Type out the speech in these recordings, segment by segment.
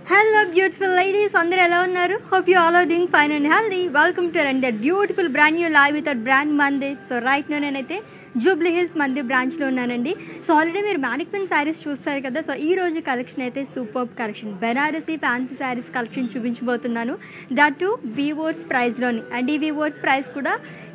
Hello beautiful ladies, అందరూ ఎలా ఉన్నారు? Hope you all are doing fine and healthy. Welcome to another beautiful brand new live with our brand Monday. So right now నేనైతే జూబ్లీ హిల్స్ మంది బ్రాంచ్లో ఉన్నానండి. So already మీరు mannequin sarees చూస్తారు కదా. సో ఈ రోజు కలెక్షన్ అయితే super collection Banarasi fancy sarees collection చూపించబోతున్నాను. దట్ టు వీవర్స్ ప్రైస్లోని. అండ్ ఈ వీవర్స్ ప్రైస్ కూడా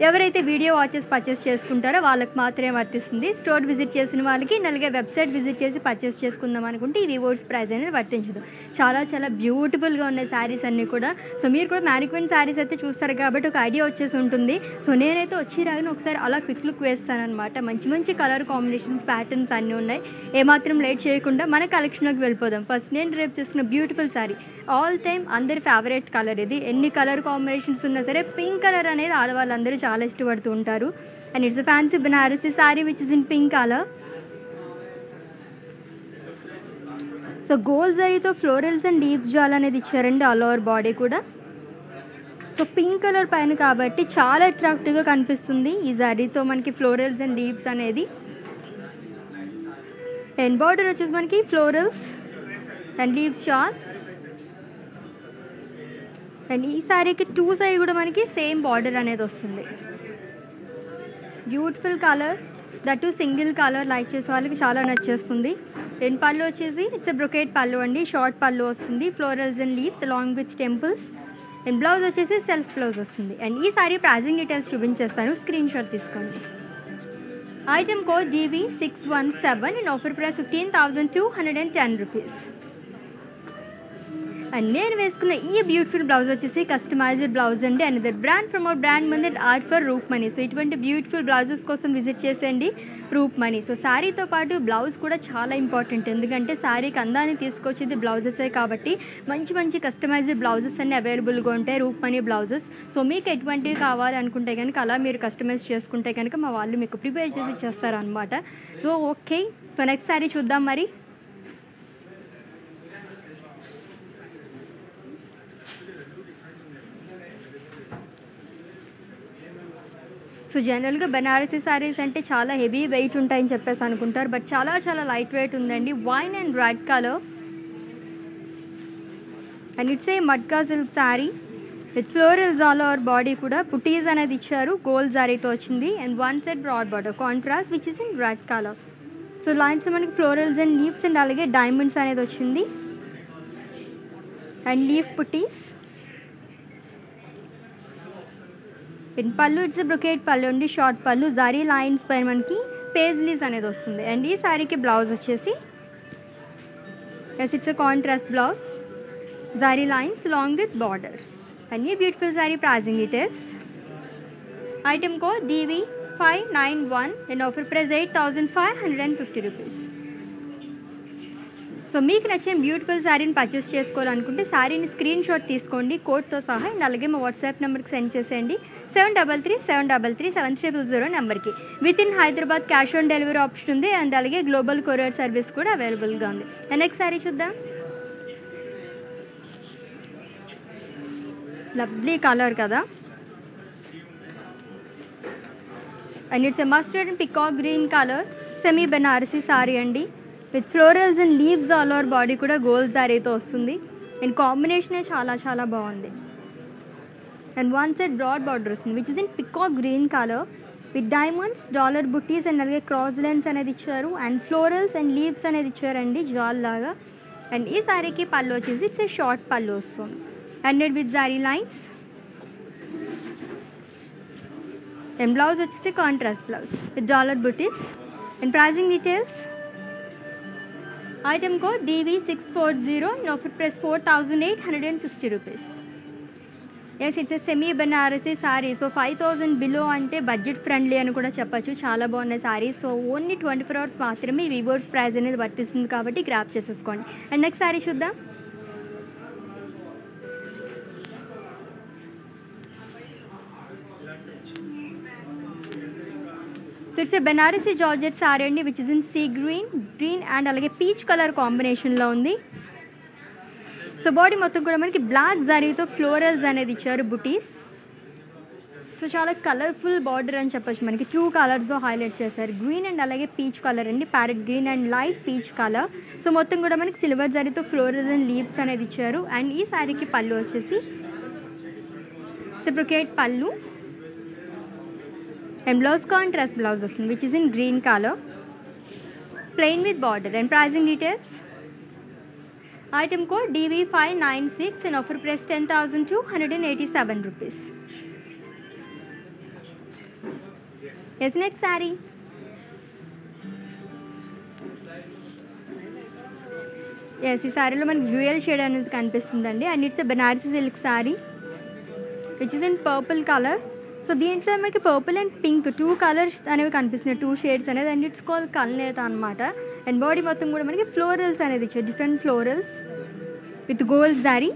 ఎవరైతే వీడియో వాచెస్ పర్చేస్ చేసుకుంటారో వాళ్ళకి మాత్రమే వర్తిస్తుంది. స్టోర్ విజిట్ చేసిన వాళ్ళకి అలాగే వెబ్సైట్ విజిట్ చేసి పర్చేస్ చేసుకుందాం అనుకుంటే ఈ వీవర్స్ ప్రైస్ అనేది వర్తించదు. చాలా చాలా బ్యూటిఫుల్గా ఉన్నాయి శారీస్ అన్నీ కూడా. సో మీరు కూడా మ్యానిక్విన్ శారీస్ అయితే చూస్తారు కాబట్టి ఒక ఐడియా వచ్చేసి ఉంటుంది. సో నేనైతే వచ్చి రాగానే ఒకసారి అలా క్విక్ లుక్ వేస్తాను అనమాట. మంచి మంచి కలర్ కాంబినేషన్స్ ప్యాటర్న్స్ అన్నీ ఉన్నాయి. ఏమాత్రం లేట్ చేయకుండా మన కలెక్షన్లోకి వెళ్ళిపోదాం. ఫస్ట్ నేను రేపు చూసిన బ్యూటిఫుల్ శారీ ఆల్ టైమ్ అందరి ఫేవరెట్ కలర్ ఇది. ఎన్ని కలర్ కాంబినేషన్స్ ఉన్నా సరే పింక్ కలర్ అనేది ఆడవాళ్ళందరూ చాలా ఇష్టపడుతూ ఉంటారు. And it's fancy Banarasi sari which is in pink colour. So gold జరీతో ఫ్లోరల్స్ అండ్ లీవ్స్ జాల్ అనేది ఇచ్చారండి ఆల్ ఓవర్ బాడీ కూడా. సో పింక్ కలర్ పైన కాబట్టి చాలా అట్రాక్టివ్గా కనిపిస్తుంది ఈ జరీతో మనకి ఫ్లోరల్స్ అండ్ లీవ్స్ అనేది. అండ్ బార్డర్ వచ్చేసి మనకి ఫ్లోరల్స్ అండ్ లీవ్స్ జాల్. అండ్ ఈ శారీకి టూ సైడ్ కూడా మనకి సేమ్ బార్డర్ అనేది వస్తుంది. Beautiful colour, that to single colour like చేసే వాళ్ళకి చాలా నచ్చేస్తుంది. అండ్ పళ్ళు వచ్చేసి ఇట్స్ బ్రొకేట్ పళ్ళు అండి, షార్ట్ పళ్ళు వస్తుంది, florals and leaves along with temples. And blouse వచ్చేసి సెల్ఫ్ బ్లౌజ్ వస్తుంది. అండ్ ఈ సారీ ప్రైజింగ్ డీటెయిల్స్ చూపించేస్తాను, స్క్రీన్ షాట్ తీసుకోండి. Item code DV617 and offer price 15,210 rupees. And నేను వేసుకున్న ఈ బ్యూటిఫుల్ బ్లౌజ్ వచ్చేసి కస్టమైజ్డ్ బ్లౌజ్ అండి. And that brand from our brand మంది art for Roop Mani. So ఇటువంటి బ్యూటిఫుల్ బ్లౌజెస్ కోసం విజిట్ చేసేయండి రూప్ మనీ. సో శారీతో పాటు బ్లౌజ్ కూడా చాలా ఇంపార్టెంట్, ఎందుకంటే శారీకి అందాన్ని తీసుకొచ్చేది బ్లౌజెసే కాబట్టి మంచి మంచి కస్టమైజ్డ్ బ్లౌజెస్ అన్నీ అవైలబుల్గా ఉంటాయి రూప్ మనీ బ్లౌజెస్. సో మీకు ఎటువంటివి కావాలనుకుంటే కనుక అలా మీరు కస్టమైజ్ చేసుకుంటే కనుక మా వాళ్ళు మీకు ప్రిపేర్ చేసి ఇచ్చేస్తారనమాట. So okay, so next sari చూద్దాం మరి. సో జనరల్గా బెనారసీ శారీస్ అంటే చాలా హెవీ వెయిట్ ఉంటాయని చెప్పేసి అనుకుంటారు, బట్ చాలా చాలా లైట్ వెయిట్ ఉందండి. Wine and red colour and it's a matka silk sari with florals all over body కూడా పుటీస్ అనేది ఇచ్చారు, గోల్డ్ శారీతో వచ్చింది. And one set broad border contrast which is in red colour. So lines మనకి ఫ్లోరల్స్ అండ్ లీవ్స్ అండ్ అలాగే diamonds అనేది వచ్చింది అండ్ లీఫ్ పుటీస్. అండ్ పళ్ళు ఇట్స్ బ్రొకేట్ పళ్ళు అండి, షార్ట్ పళ్ళు, జరీ లైన్స్ పైన మనకి పేజ్లీస్ అనేది వస్తుంది. అండ్ ఈ శారీకి బ్లౌజ్ వచ్చేసి yes it's contrast blouse, zari lines long with border. And ఈ beautiful saree pricing details. Item code DV591 and offer price 8,550 rupees. So మీకు నచ్చిన బ్యూటిఫుల్ శారీని పర్చేస్ చేసుకోవాలనుకుంటే శారీని స్క్రీన్ షాట్ తీసుకోండి కోడ్తో సహా. అండ్ అలాగే మా వాట్సాప్ నెంబర్కి సెండ్ చేసేయండి 7337337300 నెంబర్కి. Within Hyderabad cash on delivery option ఉంది. అండ్ అలాగే గ్లోబల్ కొరియర్ సర్వీస్ కూడా అవైలబుల్గా ఉంది. అండ్ నెక్స్ట్ శారీ చూద్దాం. లవ్లీ కలర్ కదా. And it's a mustard and peacock green colour semi Banarasi saree అండి with florals and leaves all over body కూడా గోల్డ్ శారీతో వస్తుంది. అండ్ కాంబినేషనే చాలా చాలా బాగుంది. And one set broad border వస్తుంది which is in peacock green colour with diamonds, dollar buttis and అలాగే క్రాస్ లైన్స్ అనేది ఇచ్చారు. అండ్ ఫ్లోరల్స్ అండ్ లీవ్స్ అనేది ఇచ్చారండి జాల్ లాగా. అండ్ ఈ శారీకి పళ్ళు వచ్చేసి ఇట్స్ ఏ షార్ట్ పళ్ళు వస్తుంది and with zari lines. And blouse వచ్చేసి contrast blouse with dollar buttis. And pricing details. Item code DV640 and offer price 4,860 rupees. Yes it's a semi Banarasi saree. So 5,000 below అంటే బడ్జెట్ ఫ్రెండ్లీ అని కూడా చెప్పచ్చు. చాలా బాగున్నాయి శారీ. సో ఓన్లీ 24 hours మాత్రమే వీవర్స్ ప్రైస్ అనేది వర్తిస్తుంది కాబట్టి గ్రాప్ చేసేసుకోండి. అండ్ నెక్స్ట్ శారీ చూద్దాం. So it's a Banarasi georgette sari అండి which is in see green and అలాగే పీచ్ కలర్ కాంబినేషన్లో ఉంది. సో బాడీ మొత్తం కూడా మనకి బ్లాక్ జరీతో ఫ్లోరల్స్ అనేది ఇచ్చారు బుటీస్. సో చాలా కలర్ఫుల్ బార్డర్ అని చెప్పొచ్చు. మనకి 2 కలర్స్తో హైలైట్ చేశారు, గ్రీన్ అండ్ అలాగే పీచ్ కలర్ అండి, parrot green and light peach colour. So మొత్తం కూడా మనకి సిల్వర్ జరీతో ఫ్లోరల్స్ అండ్ లీవ్స్ అనేది ఇచ్చారు. అండ్ ఈ శారీకి పళ్ళు వచ్చేసి brocade pallu and blouse contrast blouse వస్తుంది which is in green colour, plain with border. And pricing details, item code DV596 and offer price 10,287 rupees. Yes, next saree. Yes, ఈ శారీలో మనకి జ్యువెల్ షేడ్ అనేది కనిపిస్తుందండి. And it's Banarasi silk sari which is in purple colour. So దీంట్లో మనకి purple and pink 2 colours అనేవి కనిపిస్తున్నాయి, 2 shades అనేది. అండ్ ఇట్స్ కాల్ కల్నేత అనమాట. అండ్ బాడీ మొత్తం కూడా మనకి ఫ్లోరల్స్ అనేది ఇచ్చారు, different florals with gold sari.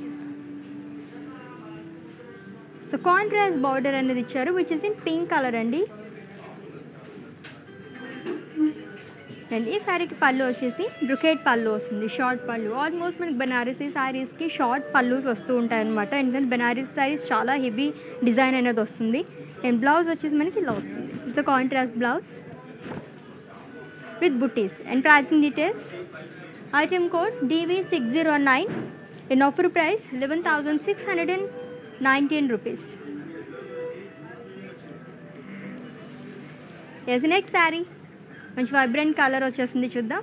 So contrast border అనేది ఇచ్చారు which is in pink colour అండి. అండ్ ఈ శారీకి పళ్ళు వచ్చేసి బ్రొకేట్ పళ్ళు వస్తుంది, షార్ట్ పళ్ళు. ఆల్మోస్ట్ మనకి బనారసీ శారీస్కి షార్ట్ పళ్ళుస్ వస్తూ ఉంటాయి అనమాట. ఎందుకంటే బనారసీ శారీస్ చాలా హెవీ డిజైన్ అనేది వస్తుంది. అండ్ బ్లౌజ్ వచ్చేసి మనకి ఇలా వస్తుంది, it's the contrast blouse with buttis. And pricing details, item code DV609 and offer price 11,619 rupees. Yes, next saree మంచి వైబ్రెంట్ కలర్ వచ్చేసింది, చూద్దాం.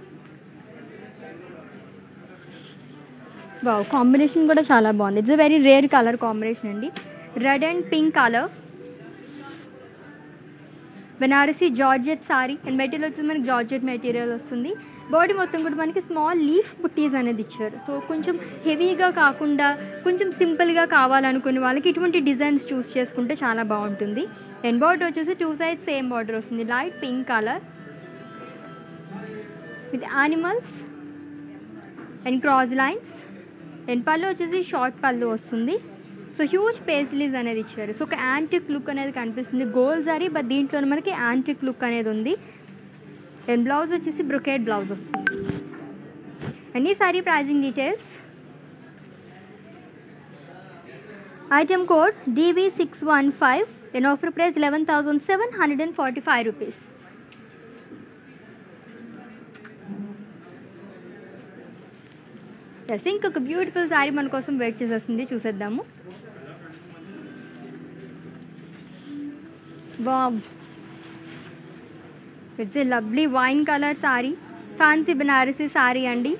వావ్, కాంబినేషన్ కూడా చాలా బాగుంది. It's a very rare colour combination అండి, red and pink colour. Banarasi georgette saree and material వచ్చేసి మనకి georgette material వస్తుంది. బాడీ మొత్తం కూడా మనకి స్మాల్ లీఫ్ బుట్టీస్ అనేది ఇచ్చారు. సో కొంచెం హెవీగా కాకుండా కొంచెం సింపుల్గా కావాలనుకునే వాళ్ళకి ఇటువంటి డిజైన్స్ చూస్ చేసుకుంటే చాలా బాగుంటుంది. అండ్ బార్డర్ వచ్చేసి 2 sides సేమ్ బార్డర్ వస్తుంది, light pink colour with animals and cross lines. And పళ్ళు వచ్చేసి షార్ట్ పళ్ళు వస్తుంది. సో హ్యూజ్ పేస్లీస్ అనేది ఇచ్చారు. సో ఒక యాంటిక్ లుక్ అనేది కనిపిస్తుంది, గోల్డ్ సారీ బట్ దీంట్లో మనకి యాంటిక్ లుక్ అనేది ఉంది. అండ్ బ్లౌజ్ వచ్చేసి బ్రొకేట్ బ్లౌజ్ వస్తుంది. అండ్ ఈ sorry pricing details, item code DV615 and offer price 11,745 rupees. Yes, ఇంకొక బ్యూటిఫుల్ శారీ మన కోసం వెయిట్ చేసేస్తుంది, చూసేద్దాము. Wow, it's a lovely wine colour saree, fancy Banarasi saree అండి.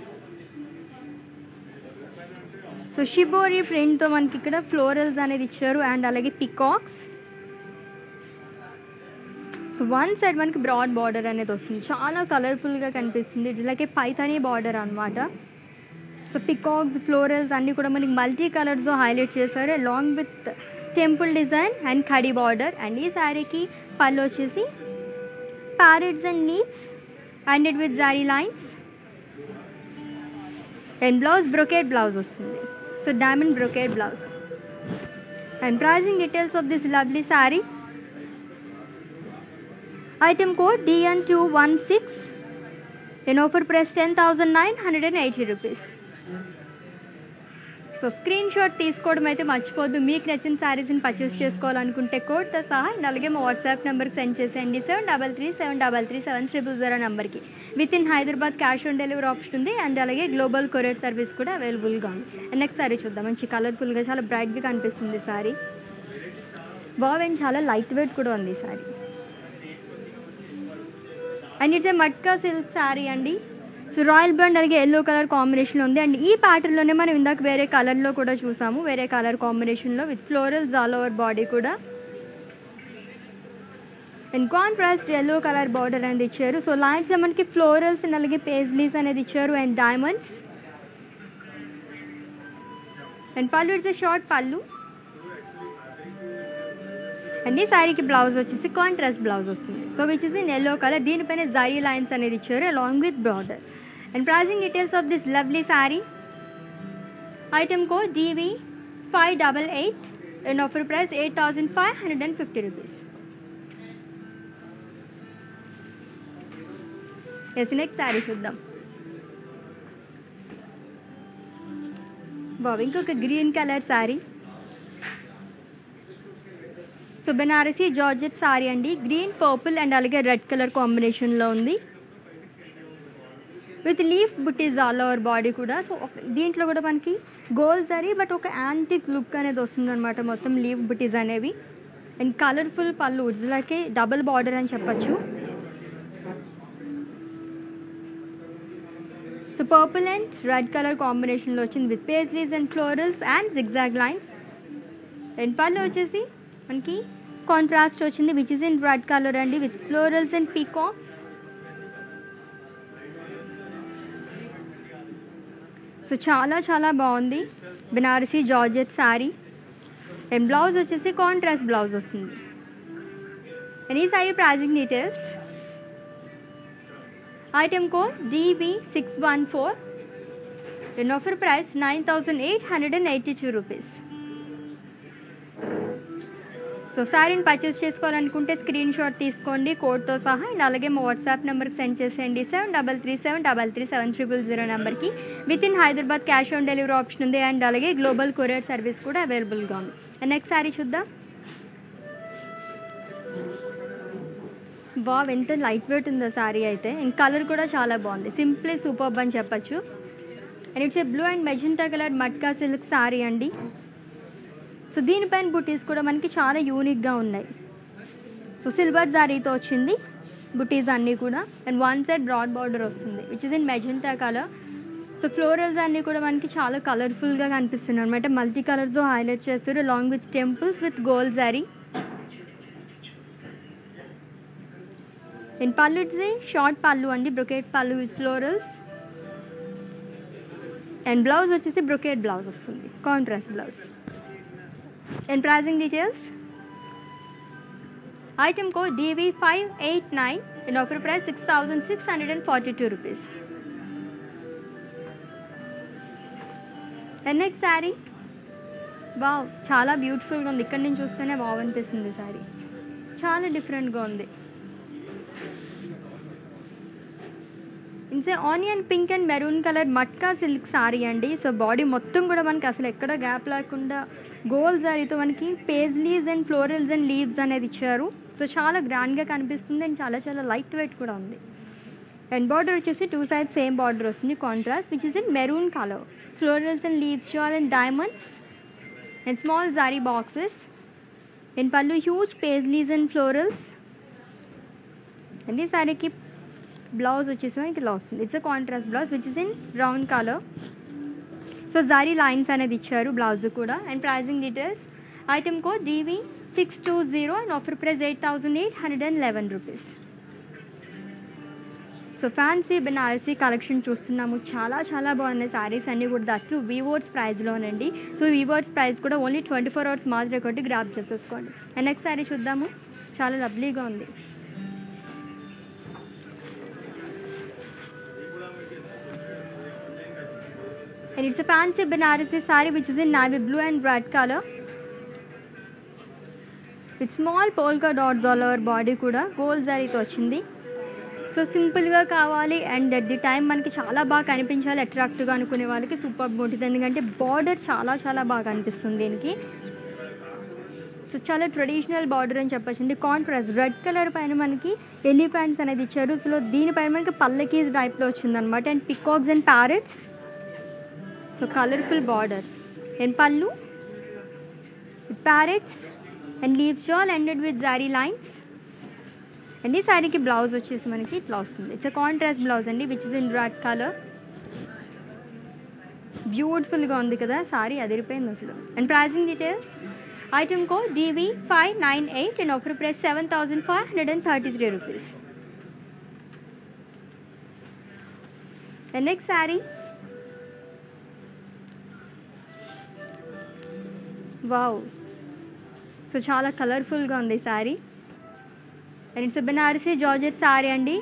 సో షిబోరి ప్రింట్తో మనకి ఇక్కడ ఫ్లోరల్స్ అనేది ఇచ్చారు అండ్ అలాగే పికాక్స్. సో వన్ సైడ్ మనకి బ్రాడ్ బార్డర్ అనేది వస్తుంది, చాలా కలర్ఫుల్గా కనిపిస్తుంది. It's like a Paithani border అనమాట. సో పికాక్స్ ఫ్లోరల్స్ అన్నీ కూడా మనకి మల్టీ కలర్స్తో హైలైట్ చేశారు along with temple design and Khadi border. And ఈ శారీకి పళ్ళు వచ్చేసి parrots and leaves and it with zari lines. And blouse brocade blouse వస్తుంది, so diamond brocade blouse. And pricing details of this lovely sari, item code DN216 and offer price 10,980 rupees. So screen shot తీసుకోవడం అయితే మర్చిపోద్దు. మీకు నచ్చిన శారీస్ని purchase చేసుకోవాలనుకుంటే కోడ్తో సహా అలాగే మా వాట్సాప్ నెంబర్కి సెండ్ చేసేయండి, 7337337000 నెంబర్కి. Within Hyderabad cash on delivery option ఉంది అండ్ అలాగే గ్లోబల్ కొరియర్ సర్వీస్ కూడా అవైలబుల్గా ఉంది. అండ్ నెక్స్ట్ శారీ చూద్దాం. మంచి కలర్ఫుల్గా చాలా బ్రైట్గా కనిపిస్తుంది శారీ. వావ్, అండ్ చాలా లైట్ వెయిట్ కూడా ఉంది శారీ. And it's A matka silk sari అండి. సో రాయల్ బ్లూ అండ్ అలాగే ఎల్లో కలర్ కాంబినేషన్లో ఉంది. అండ్ ఈ ప్యాటర్న్లోనే మనం ఇందాక వేరే కలర్లో కూడా చూసాము, వేరే కలర్ కాంబినేషన్లో with florals all over body కూడా. And contrast yellow colour border అనేది ఇచ్చారు. సో లైన్స్లో మనకి ఫ్లోరల్స్ అండ్ అలాగే పేజ్లీస్ అనేది ఇచ్చారు అండ్ డైమండ్స్. అండ్ పళ్ళు it's a short pallu. And ఈ శారీకి బ్లౌజ్ వచ్చేసి కాంట్రాస్ట్ బ్లౌజ్ వస్తుంది, so which is in yellow colour. దీనిపైన జరీ లైన్స్ అనేది ఇచ్చారు along with border. And pricing details of this lovely sari, item code DV588 and offer price 8,550 rupees. Yes, next sari చూద్దాం. బాబు ఇంకొక green colour sari. So Banarasi georgette sari అండి, green purple and అలాగే red colour కాంబినేషన్లో ఉంది. With leaf buttis all over body కూడా. So దీంట్లో కూడా మనకి గోల్డ్ జరీ బట్ ఒక యాంటిక్ లుక్ అనేది వస్తుంది అనమాట, మొత్తం లీఫ్ బుటీస్ అనేవి. అండ్ కలర్ఫుల్ పళ్ళు, ఇట్స్లాకే డబుల్ బార్డర్ అని చెప్పచ్చు. So purple and red colour కాంబినేషన్లో వచ్చింది with paisleys and florals and zigzag lines. And పళ్ళు వచ్చేసి మనకి కాంట్రాస్ట్ వచ్చింది which is in red colour అండి, with florals and peacocks. So చాలా చాలా బాగుంది Banarasi georgette saree. And blouse వచ్చేసి కాంట్రాస్ట్ బ్లౌజ్ వస్తుంది. అండ్ ఈ saree pricing details. Item code DV614 and offer price 9,882 rupees. So శారీని పర్చేస్ చేసుకోవాలనుకుంటే స్క్రీన్ షాట్ తీసుకోండి కోడ్తో సహా. అండ్ అలాగే మా వాట్సాప్ నెంబర్కి సెండ్ చేసేయండి 7337337000 నెంబర్కి. Within Hyderabad cash on delivery option ఉంది అండ్ అలాగే గ్లోబల్ కొరియర్ సర్వీస్ కూడా అవైలబుల్గా ఉంది. అండ్ నెక్స్ట్ శారీ చూద్దాం. బాగా ఎంత లైట్ వెయిట్ ఉందో శారీ అయితే. అండ్ కలర్ కూడా చాలా బాగుంది, సింప్లీ సూపర్బ్ అని చెప్పచ్చు. And it's A blue and magenta colour matka silk sari అండి. సో దీనిపైన బుటీస్ కూడా మనకి చాలా యూనిక్గా ఉన్నాయి. సో సిల్వర్ జారీతో వచ్చింది బుటీస్ అన్నీ కూడా. And one side broad border వస్తుంది which is in magenta colour. So florals అన్నీ కూడా మనకి చాలా కలర్ఫుల్గా కనిపిస్తున్నాయి అనమాట, మల్టీ కలర్స్తో హైలైట్ చేస్తారు along with temples with gold zari. And పళ్ళు ఇట్స్ షార్ట్ పళ్ళు అండి, brocade pallu with florals. And blouse వచ్చేసి బ్రొకేట్ బ్లౌజ్ వస్తుంది, contrast blouse. And pricing details. Item code DV589 and offer price 6,642 rupees. And next sari. Wow చాలా బ్యూటిఫుల్గా ఉంది, ఇక్కడి నుంచి చూస్తేనే వావ్ అనిపిస్తుంది శారీ, చాలా డిఫరెంట్గా ఉంది. It's onion pink and maroon colour matka silk sari అండి. సో బాడీ మొత్తం కూడా మనకి అసలు ఎక్కడ గ్యాప్ లేకుండా గోల్డ్ జారీతో మనకి paisleys and florals and leaves అనేది ఇచ్చారు. సో చాలా గ్రాండ్గా కనిపిస్తుంది అండ్ చాలా చాలా లైట్ వెయిట్ కూడా ఉంది. అండ్ బార్డర్ వచ్చేసి టూ సైడ్స్ సేమ్ బార్డర్ వస్తుంది contrast which is in maroon colour. Florals and leaves shawl and diamonds and small zari boxes. And pallu huge paisleys and florals. And ఈ శారీకి బ్లౌజ్ వచ్చేసి మనకి ఇలా వస్తుంది, it's a contrast blouse which is in brown colour. So zari lines అనేది ఇచ్చారు blouse కూడా. And pricing details. Item code DV620 and offer price 8,811 rupees. So fancy Benarasi collection చూస్తున్నాము, చాలా చాలా బాగున్నాయి శారీస్ అన్నీ కూడా, దట్టు వీవర్స్ ప్రైస్లోనండి. సో వీవర్స్ ప్రైస్ కూడా ఓన్లీ 24 hours మాత్రమే కొట్టి గ్రాప్ చేసేసుకోండి. అండ్ నెక్స్ట్ శారీ చూద్దాము, చాలా లవ్లీగా ఉంది. And it's a fancy Banarasi saree which is in navy blue and red color with small polka dots all over body kuda gold zari తో వచ్చింది. So సింపుల్గా కావాలి అండ్ అట్ ది టైం మనకి చాలా బాగా కనిపించాలి, అట్రాక్టివ్గా అనుకునే వాళ్ళకి సూపర్గా ఉంటుంది, ఎందుకంటే బార్డర్ చాలా చాలా బాగా కనిపిస్తుంది దీనికి. సో చాలా ట్రెడిషనల్ బార్డర్ అని చెప్పచ్చండి. కాంట్రాస్ట్ రెడ్ కలర్ పైన మనకి ఎలిఫెంట్స్ అనేది ఇచ్చారు. సో దీనిపైన మనకి పల్లకీస్ టైప్లో వచ్చిందనమాట. And peacocks and parrots. So colourful border. And pallu parrots and leaves shall ended with zari lines. And ఈ శారీకి బ్లౌజ్ వచ్చేసి మనకి ఇట్లా వస్తుంది, ఇట్స్ కాంట్రాస్ట్ బ్లౌజ్ అండి which is in red colour. బ్యూటిఫుల్గా ఉంది కదా శారీ, అదిరిపోయింది అసలు. And pricing details. Item code DV598 and offer price 7,533 rupees. And next sari. Wow, so చాలా కలర్ఫుల్గా ఉంది శారీ. And it's Benarasi georgette sari అండి.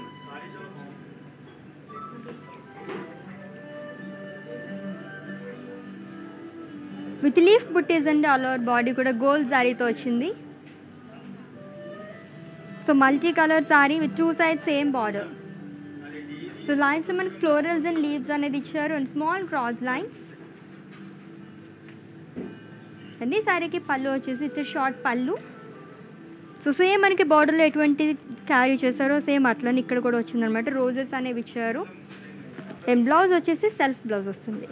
విత్ లీఫ్ బుట్టీస్ అండి ఆల్ ఓవర్ బాడీ కూడా గోల్డ్ శారీతో వచ్చింది. So multi colour sari with two side same border. So లైన్స్లో మనకి ఫ్లోరల్స్ అండ్ లీవ్స్ అనేది ఇచ్చారు and small cross lines. And ఈ శారీకి పళ్ళు వచ్చేసి it's short pallu. So same మనకి బార్డర్లో ఎటువంటి క్యారీ చేశారో సేమ్ అట్లనే ఇక్కడ కూడా వచ్చిందనమాట. రోజెస్ అనేవి ఇచ్చారు. అండ్ బ్లౌజ్ వచ్చేసి సెల్ఫ్ బ్లౌజ్ వస్తుంది,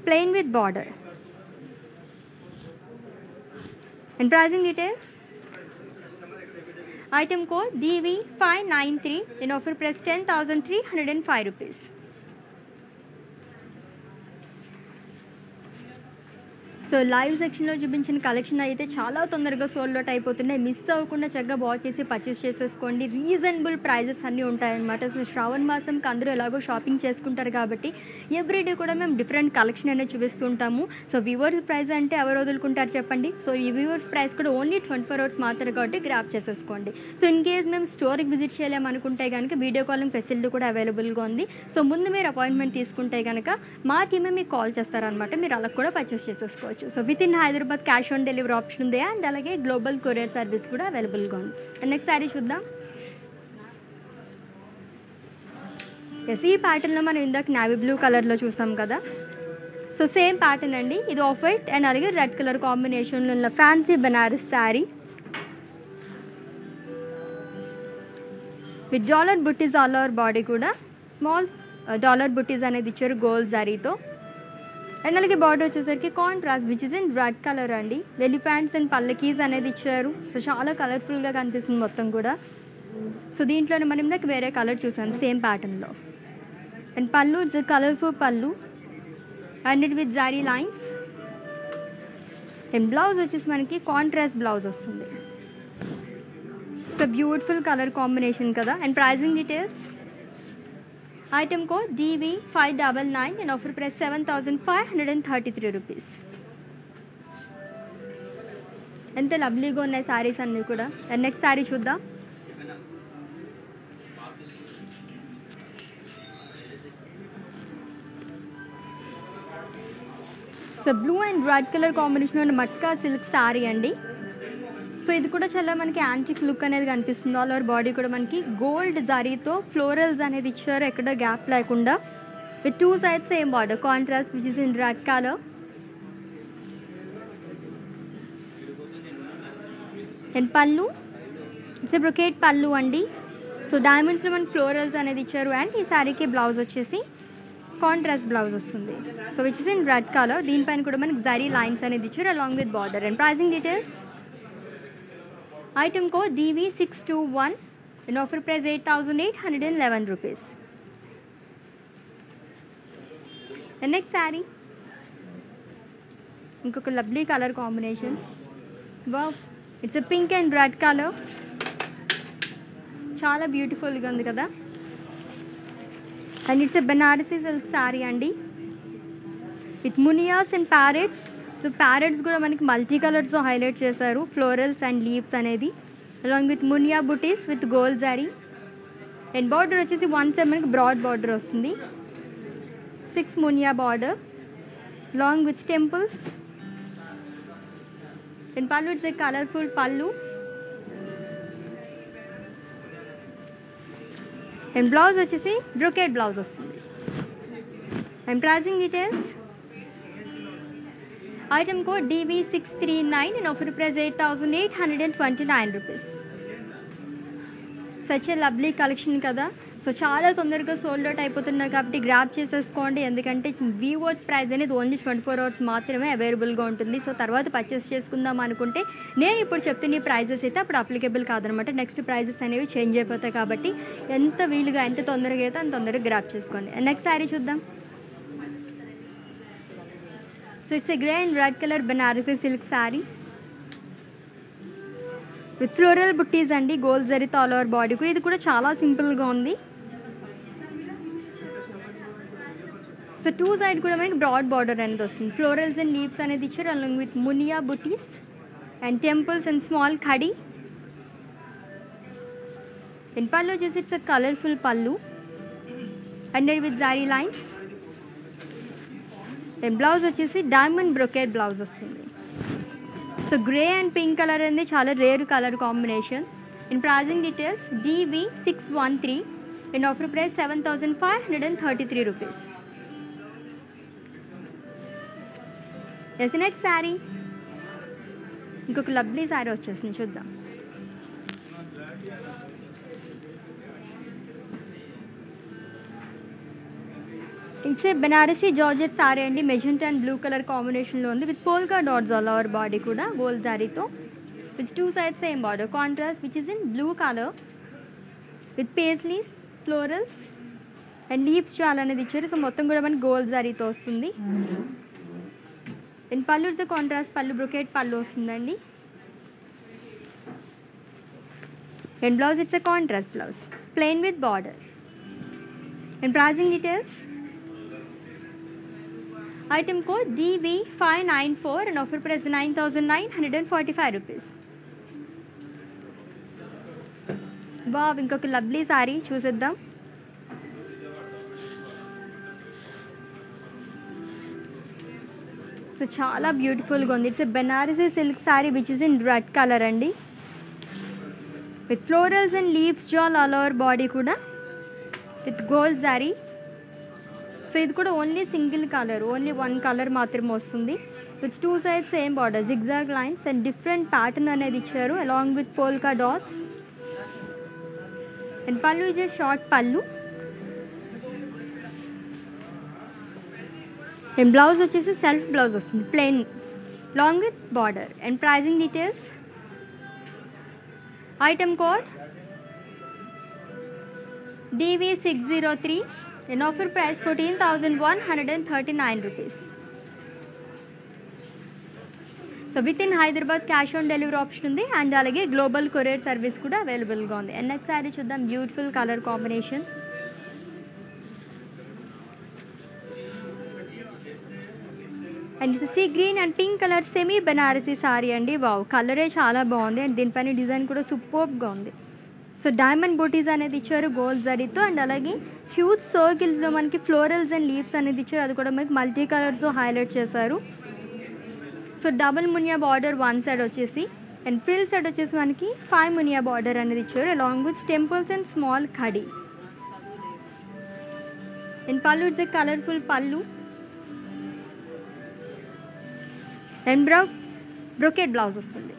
plain with border. And pricing details, item code DV593 in offer price 10,305 rupees. So live సెక్షన్లో చూపించిన కలెక్షన్ అయితే చాలా తొందరగా సోల్డ్ అవుట్ అయిపోతున్నాయి. మిస్ అవ్వకుండా చక్కగా బాగా చేసి పర్చేస్ చేసేసుకోండి. రీజనబుల్ ప్రైజెస్ అన్నీ ఉంటాయన్నమాట. సో శ్రావణ మాసంకి అందరూ ఎలాగో షాపింగ్ చేసుకుంటారు కాబట్టి ఎవ్రీడే కూడా మేము డిఫరెంట్ కలెక్షన్ అనేది చూపిస్తూ ఉంటాము. సో వ్యూవర్స్ ప్రైస్ అంటే ఎవరు వదులుకుంటారు చెప్పండి. సో ఈ వ్యూవర్స్ ప్రైస్ కూడా ఓన్లీ 24 hours మాత్రమే కాబట్టి గ్రాప్ చేసేసుకోండి. సో ఇన్ కేస్ మేము స్టోర్కి విజిట్ చేయలేమనుకుంటే కనుక వీడియో కాలింగ్ ఫెసిలిటీ కూడా అవైలబుల్గా ఉంది. సో ముందు మీరు అపాయింట్మెంట్ తీసుకుంటే కనుక మా టీమే మీకు కాల్ చేస్తారనమాట. మీరు అలా కూడా పర్చేస్ చేసేసుకోవచ్చు. So within Hyderabad cash on delivery option ఉంది. అండ్ అలాగే గ్లోబల్ కొరియర్ సర్వీస్ కూడా అవైలబుల్గా ఉంది. అండ్ నెక్స్ట్ శారీ చూద్దాం. ఎస్, ఈ ప్యాటర్న్లో మనం ఇందాక నావీ బ్లూ కలర్లో చూసాం కదా. సో సేమ్ ప్యాటర్న్ అండి. ఇది ఆఫ్ వైట్ అండ్ అలాగే రెడ్ కలర్ కాంబినేషన్లో ఉన్న fancy Banaras sari with dollar buttis all over body కూడా స్మాల్ డాలర్ బుట్టీస్ అనేది ఇచ్చారు గోల్డ్ జరీతో. అండ్ అలాగే బార్డర్ వచ్చేసరికి contrast which is in red colour అండి. ఎలిఫెంట్స్ అండ్ పల్లకీస్ అనేది ఇచ్చారు. సో చాలా కలర్ఫుల్గా కనిపిస్తుంది మొత్తం కూడా. సో దీంట్లోనే మనం ఇందాక వేరే కలర్ చూసాం సేమ్ ప్యాటర్న్లో. అండ్ పళ్ళు it's colourful pallu and it with zari lines. And blouse వచ్చేసి మనకి కాంట్రాస్ట్ బ్లౌజ్ వస్తుంది. సో బ్యూటిఫుల్ కలర్ కాంబినేషన్ కదా. And pricing details, item code DV599 and offer price 7,533 rupees. ఎంత లవ్లీగా ఉన్నాయి శారీస్ అన్నీ కూడా. అండ్ నెక్స్ట్ శారీ చూద్దాం. So blue and red colour combination ఉన్న మట్కా సిల్క్ శారీ అండి. సో ఇది కూడా చాలా మనకి యాంటిక్ లుక్ అనేది కనిపిస్తుంది. ఆల్ ఓవర్ బాడీ కూడా మనకి గోల్డ్ జరీతో ఫ్లోరల్స్ అనేది ఇచ్చారు, ఎక్కడ గ్యాప్ లేకుండా. With 2 sides same border contrast which is in red colour. And పళ్ళు ఇట్స్ బ్రొకేట్ పళ్ళు అండి. సో డైమండ్స్లో మనకి ఫ్లోరల్స్ అనేది ఇచ్చారు. అండ్ ఈ శారీకి బ్లౌజ్ వచ్చేసి కాంట్రాస్ట్ బ్లౌజ్ వస్తుంది. So which is in red colour. దీనిపైన కూడా మనకి జరీ లైన్స్ అనేది ఇచ్చారు along with border. And pricing details, item code DV621 and offer price 8,811 rupees. The next saree, ఇంకొక lovely colour combination. Wow, it's pink and red colour. చాలా బ్యూటిఫుల్గా ఉంది కదా. And it's Banarasi silk sari అండి with munias and parrots. So parrots కూడా మనకి multi కలర్స్తో highlight చేశారు, ఫ్లోరల్స్ అండ్ లీవ్స్ అనేది along with Muniya buttis with gold zari. And border వచ్చేసి 1 side మనకి బ్రాడ్ బార్డర్ వస్తుంది. 6 munia border along with temples. And పళ్ళు it's colourful pallu. And blouse వచ్చేసి బ్రొకేట్ బ్లౌజ్ వస్తుంది. And pricing details, item code DV639 and offer price 8,829 rupees. Such a lovely collection కదా. So చాలా తొందరగా sold out అయిపోతున్నాయి కాబట్టి grab చేసేసుకోండి. ఎందుకంటే వ్యూవర్స్ ప్రైస్ అనేది ఓన్లీ 24 hours మాత్రమే అవైలబుల్గా ఉంటుంది. సో తర్వాత పర్చేస్ చేసుకుందాం అనుకుంటే నేను ఇప్పుడు చెప్తున్న ఈ ప్రైజెస్ అయితే అప్పుడు అప్లికేబుల్ కాదనమాట. నెక్స్ట్ ప్రైజెస్ అనేవి చేంజ్ అయిపోతాయి కాబట్టి ఎంత వీలుగా ఎంత తొందరగా అయితే అంత తొందరగా గ్రాప్ చేసుకోండి. నెక్స్ట్ శారీ చూద్దాం. So it's grey and red colour Banarasi silk sari with floral buttis అండి, గోల్డ్ జరీతో ఆల్ ఓవర్ బాడీ కూడా. ఇది కూడా చాలా సింపుల్గా ఉంది. సో 2 sides కూడా మనకి బ్రాడ్ బార్డర్ అనేది వస్తుంది. ఫ్లోరల్స్ అండ్ లీవ్స్ అనేది ఇచ్చారు along with Muniya butis and temples and small ఖడీ. అండ్ పళ్ళు వచ్చేసి it's colourful pallu and with zari lines. And blouse వచ్చేసి డైమండ్ బ్రొకేట్ బ్లౌజ్ వస్తుంది. So grey and pink colour అనేది చాలా rare colour combination. In pricing details, DV613 and offer price 7,533 rupees. Yes, next sari ఇంకొక lovely sari వచ్చేసింది, చూద్దాం. It's a Banarasi georgette sari అండి. Magenta and blue colour కాంబినేషన్లో ఉంది with polka dots all over body కూడా gold జారీతో. With 2 sides same border contrast which is in blue colour with paisleys, florals and leaves చాలా అనేది ఇచ్చారు. సో మొత్తం కూడా మనకి గోల్డ్ జారీతో వస్తుంది. అండ్ పళ్ళు ఇట్స్ కాంట్రాస్ట్ పళ్ళు, బ్రొకెట్ పళ్ళు వస్తుందండి. And blouse it's a contrast blouse plain with border. And pricing details, item code DV594 and offer price 9,945 rupees. Wow, ఇంకొక లవ్లీ సారీ చూసేద్దాం. సో చాలా బ్యూటిఫుల్గా ఉంది. It's Banarasi silk sari which is in red colour అండి with florals and leaves jaal all over body కూడా with gold zari. So ఇది కూడా only single colour, only 1 colour మాత్రమే వస్తుంది. With 2 sides same border, zigzag lines and different pattern అనేది ఇచ్చారు along with polka dots. And pallu ఇది short pallu. And blouse వచ్చేసి self blouse వస్తుంది plain long with border. And pricing details, item code DV603 and offer price 14,139 rupees. So within Hyderabad cash on delivery option ఉంది and అలాగే global courier service కూడా అవైలబుల్గా ఉంది. And next sari చూద్దాం. Beautiful colour combination. And sea green and pink colour semi Banarasi sorry అండి. Wow, కలరే చాలా బాగుంది అండ్ దీనిపైన డిజైన్ కూడా సూపర్గా ఉంది. సో డైమండ్ బూటీస్ అనేది ఇచ్చారు గోల్డ్ జరీతో అండ్ అలాగే హ్యూజ్ సర్కిల్స్లో మనకి ఫ్లోరల్స్ అండ్ లీవ్స్ అనేది ఇచ్చారు. అది కూడా మనకి మల్టీ కలర్స్తో హైలైట్ చేశారు. So double muniya border 1 side వచ్చేసి అండ్ ఫ్రిల్ సైడ్ వచ్చేసి మనకి 5 మునియా బార్డర్ అనేది ఇచ్చారు along with temples and small కడీ. అండ్ పళ్ళు it's colourful pallu and brocade blouse వస్తుంది.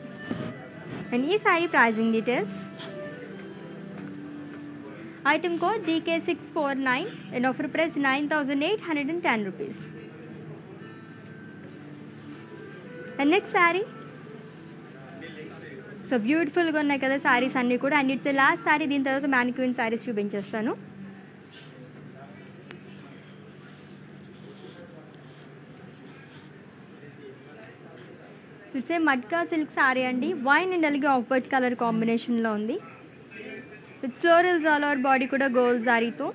అండ్ ఈ sorry pricing details, item code DK649 and offer price 9,810 rupees. And next saree, so బ్యూటిఫుల్గా ఉన్నాయి కదా సారీస్ అన్నీ కూడా. అండ్ ఇట్స్ లాస్ట్ సారీ, దీని తర్వాత మ్యానిక్యూన్ సారీస్ చూపించేస్తాను. It's a matka silk sari అండి. వైన్ అండ్ అలాగే ఆఫ్ వైట్ కలర్ కాంబినేషన్లో ఉంది with florals all over body కూడా గోల్డ్ జారీతో.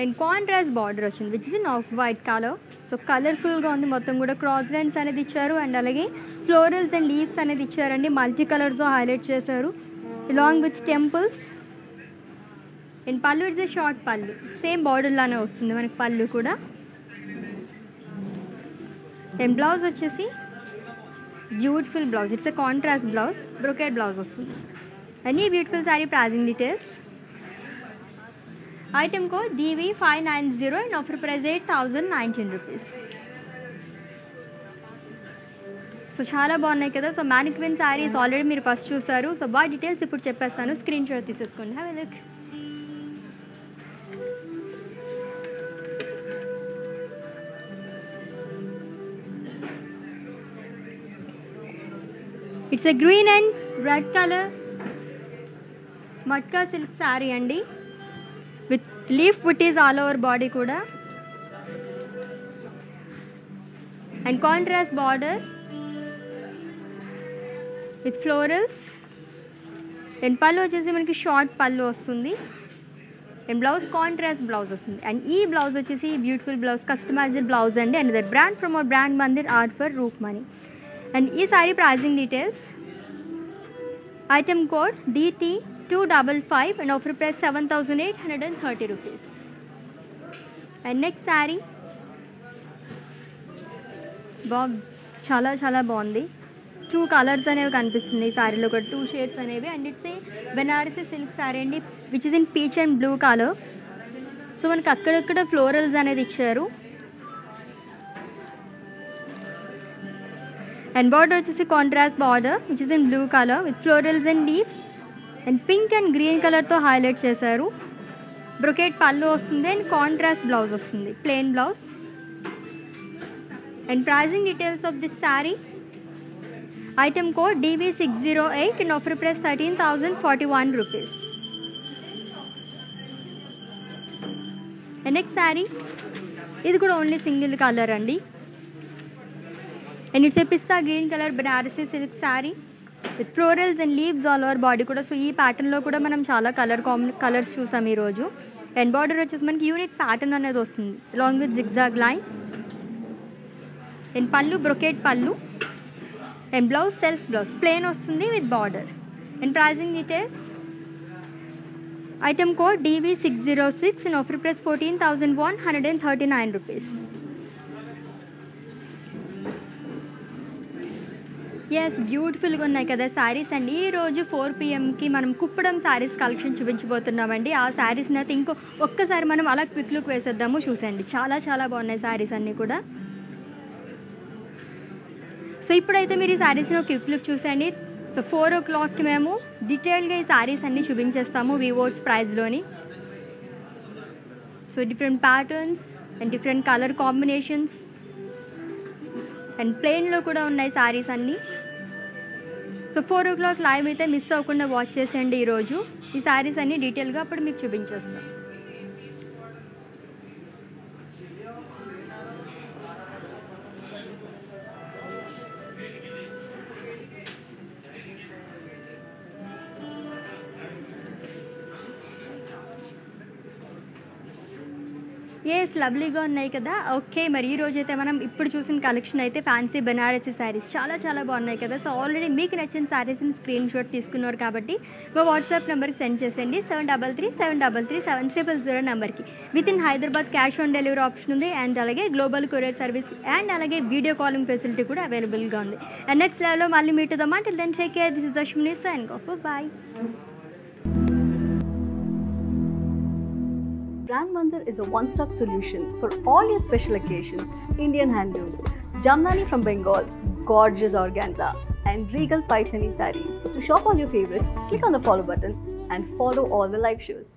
అండ్ కాంట్రాస్ట్ బార్డర్ వచ్చింది which is in off white colour. So కలర్ఫుల్గా ఉంది మొత్తం కూడా. క్రాస్ లైన్స్ అనేది ఇచ్చారు అండ్ అలాగే ఫ్లోరల్స్ అండ్ లీవ్స్ అనేది ఇచ్చారండి. మల్టీ కలర్స్తో హైలైట్ చేశారు అలాంగ్ విత్ టెంపుల్స్. అండ్ పళ్ళు ఇట్స్ షార్ట్ పళ్ళు, సేమ్ బార్డర్ లానే వస్తుంది మనకి పళ్ళు కూడా. అండ్ బ్లౌజ్ వచ్చేసి beautiful blouse, it's a contrast blouse, brocade blouse వస్తుంది. And ये beautiful saree pricing details, item code DV590 and offer price 8,019 rupees. So చాలా బాగున్నాయి కదా. సో మ్యానిక్విన్ సారీస్ ఆల్రెడీ మీరు ఫస్ట్ చూసారు. సో బాగా డీటెయిల్స్ ఇప్పుడు చెప్పేస్తాను, స్క్రీన్ షాట్ తీసేసుకోండి. Have a look. It's a green and red colour matka silk sari అండి with leaf buttis all over body కూడా and contrast border with florals. And పళ్ళు వచ్చేసి మనకి షార్ట్ పళ్ళు వస్తుంది అండ్ బ్లౌజ్ కాంట్రాస్ట్ బ్లౌజ్ వస్తుంది. అండ్ ఈ బ్లౌజ్ వచ్చేసి బ్యూటిఫుల్ బ్లౌజ్, కస్టమైజ్డ్ బ్లౌజ్ అండి. And that brand from our brand Mandir art for Roop Mani. And ఈ sorry pricing details, item code DT255 and offer price 7,830 rupees. And next saree, చాలా చాలా బాగుంది. 2 colours అనేవి కనిపిస్తుంది ఈ సారీలో కూడా, 2 షేడ్స్ అనేవి. And it's a Benarasi silk sari అండి which is in peach and blue colour. So మనకి అక్కడక్కడ ఫ్లోరల్స్ అనేది ఇచ్చారు అండ్ బార్డర్ వచ్చేసి contrast border which is in blue colour with florals and leaves and pink and green కలర్తో highlight చేశారు. Brocade pallu వస్తుంది and contrast blouse వస్తుంది, plain blouse. And pricing details of this sari. Item code DV608 and offer price 13,041 rupees. And next saree, ఇది కూడా only single colour అండి. And it's A pista green colour Banarasi silk sari with florals and leaves all over body కూడా. So ఈ ప్యాటర్న్లో కూడా మనం చాలా colours చూసాం ఈరోజు. అండ్ బార్డర్ వచ్చేసి మనకి యూనిక్ ప్యాటర్న్ అనేది వస్తుంది along with zigzag line. And pallu brocade pallu and blouse self blouse plain వస్తుంది with border. And pricing detail. Item code DV606 and offer price 14,139 rupees. Yes, బ్యూటిఫుల్గా ఉన్నాయి కదా శారీస్ అండి. ఈరోజు 4 PM మనం కుప్పడం శారీస్ కలెక్షన్ చూపించబోతున్నామండి. ఆ శారీస్ని అయితే ఒక్కసారి మనం అలా క్విక్ లుక్ వేసేద్దాము. చూసండి, చాలా చాలా బాగున్నాయి శారీస్ అన్నీ కూడా. సో ఇప్పుడైతే మీరు ఈ శారీస్ని ఒక క్విక్ లుక్ చూసండి. సో 4 o'clockకి మేము డీటెయిల్గా ఈ శారీస్ అన్నీ చూపించేస్తాము వివోర్స్ ప్రైస్లోని. So different patterns and different colour combinations and ప్లెయిన్లో కూడా ఉన్నాయి శారీస్ అన్నీ. సో 4 o'clock లైవ్ అయితే మిస్ అవ్వకుండా వాచ్ చేసేయండి. ఈరోజు ఈ శారీస్ అన్నీ డీటెయిల్గా అప్పుడు మీకు చూపించేస్తాం. ఎస్, లవ్లీగా ఉన్నాయి కదా. ఓకే, మరి ఈ రోజు అయితే మనం ఇప్పుడు చూసిన కలెక్షన్ అయితే ఫ్యాన్సీ బనారసీ శారీస్ చాలా చాలా బాగున్నాయి కదా. సో ఆల్రెడీ మీకు నచ్చిన శారీస్ని స్క్రీన్ షాట్ తీసుకున్నారు కాబట్టి మా వాట్సాప్ నెంబర్కి సెండ్ చేసేయండి. 7337337000 నెంబర్కి. Within Hyderabad cash on delivery option ఉంది. అండ్ అలాగే గ్లోబల్ కొరియర్ సర్వీస్ అండ్ అలాగే వీడియో కాలింగ్ ఫెసిలిటీ కూడా అవైలబుల్గా ఉంది. అండ్ నెక్స్ట్ లైవ్లో మళ్ళీ మీట్ అవుదాం. Until then take care. This is Darshini signing off. Bye. Brand Mandir is a one-stop solution for all your special occasions. Indian handlooms, Jamnani from Bengal, gorgeous organza, and regal Paithani sarees. To shop all your favorites, click on the follow button and follow all the live shows.